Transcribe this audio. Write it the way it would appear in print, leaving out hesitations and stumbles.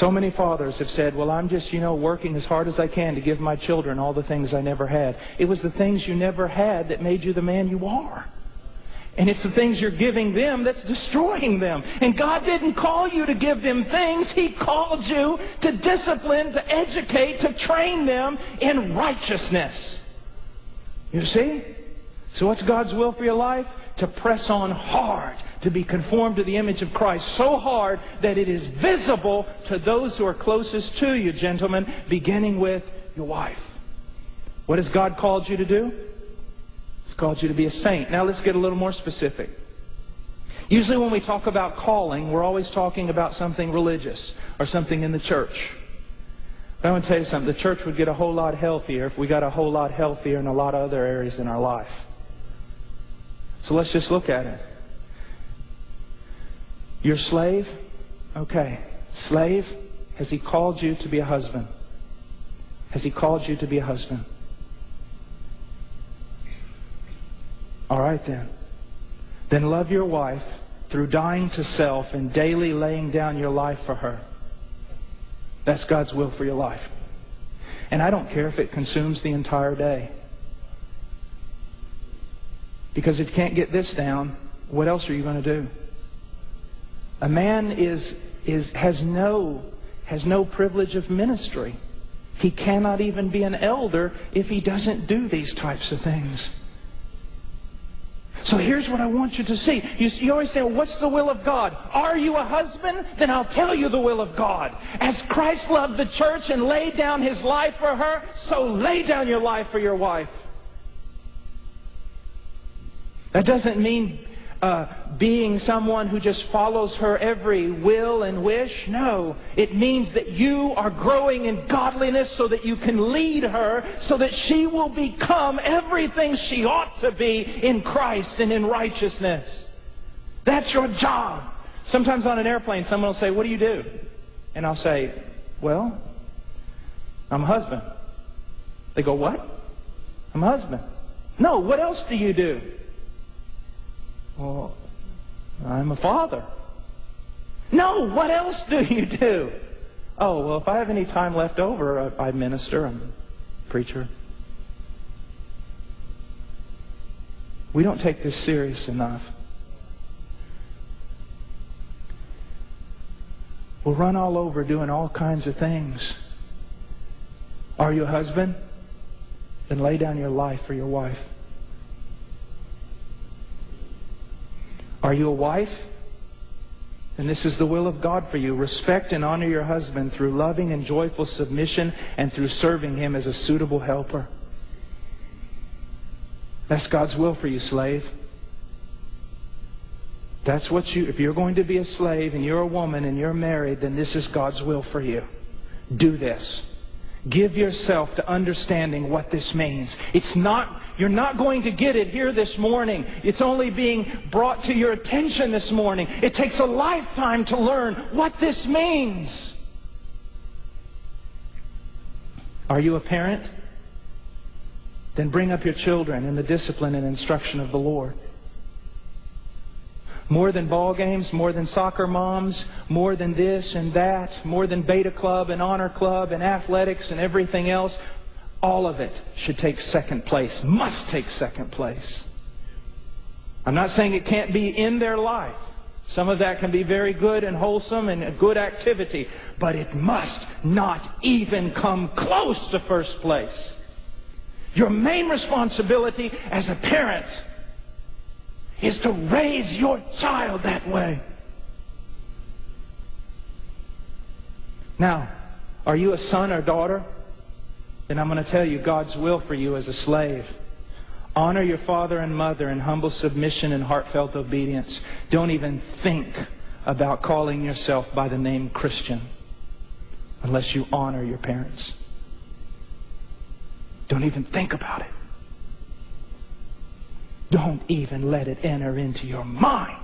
So many fathers have said, well, I'm just, working as hard as I can to give my children all the things I never had. It was the things you never had that made you the man you are. And it's the things you're giving them that's destroying them. And God didn't call you to give them things. He called you to discipline, to educate, to train them in righteousness. You see? So what's God's will for your life? To press on hard, to be conformed to the image of Christ, so hard that it is visible to those who are closest to you, gentlemen, beginning with your wife. What has God called you to do? He's called you to be a saint. Now let's get a little more specific. Usually when we talk about calling, we're always talking about something religious or something in the church. But I want to tell you something. The church would get a whole lot healthier if we got a whole lot healthier in a lot of other areas in our life. So let's just look at it. You're a slave? Okay. Slave, has He called you to be a husband? Has He called you to be a husband? All right then. Then love your wife through dying to self and daily laying down your life for her. That's God's will for your life. And I don't care if it consumes the entire day. Because if you can't get this down, what else are you going to do? A man has no privilege of ministry. He cannot even be an elder if he doesn't do these types of things. So here's what I want you to see. You always say, well, what's the will of God? Are you a husband? Then I'll tell you the will of God. As Christ loved the church and laid down His life for her, so lay down your life for your wife. That doesn't mean being someone who just follows her every will and wish. No, it means that you are growing in godliness so that you can lead her, so that she will become everything she ought to be in Christ and in righteousness. That's your job. Sometimes on an airplane, someone will say, what do you do? And I'll say, well, I'm a husband. They go, what? I'm a husband. No, what else do you do? Well, I'm a father. No, what else do you do? Oh, well, if I have any time left over, I minister. I'm a preacher. We don't take this serious enough. We'll run all over doing all kinds of things. Are you a husband? Then lay down your life for your wife. Are you a wife? And this is the will of God for you. Respect and honor your husband through loving and joyful submission and through serving him as a suitable helper. That's God's will for you, slave. That's what if you're going to be a slave and you're a woman and you're married, then this is God's will for you. Do this. Give yourself to understanding what this means. You're not going to get it here this morning. It's only being brought to your attention this morning. It takes a lifetime to learn what this means. Are you a parent? Then bring up your children in the discipline and instruction of the Lord. More than ball games, more than soccer moms, more than this and that, more than beta club and honor club and athletics and everything else, all of it should take second place, must take second place. I'm not saying it can't be in their life. Some of that can be very good and wholesome and a good activity, but it must not even come close to first place. Your main responsibility as a parent is to raise your child that way. Now, are you a son or daughter? Then I'm going to tell you God's will for you as a slave. Honor your father and mother in humble submission and heartfelt obedience. Don't even think about calling yourself by the name Christian unless you honor your parents. Don't even think about it. Don't even let it enter into your mind.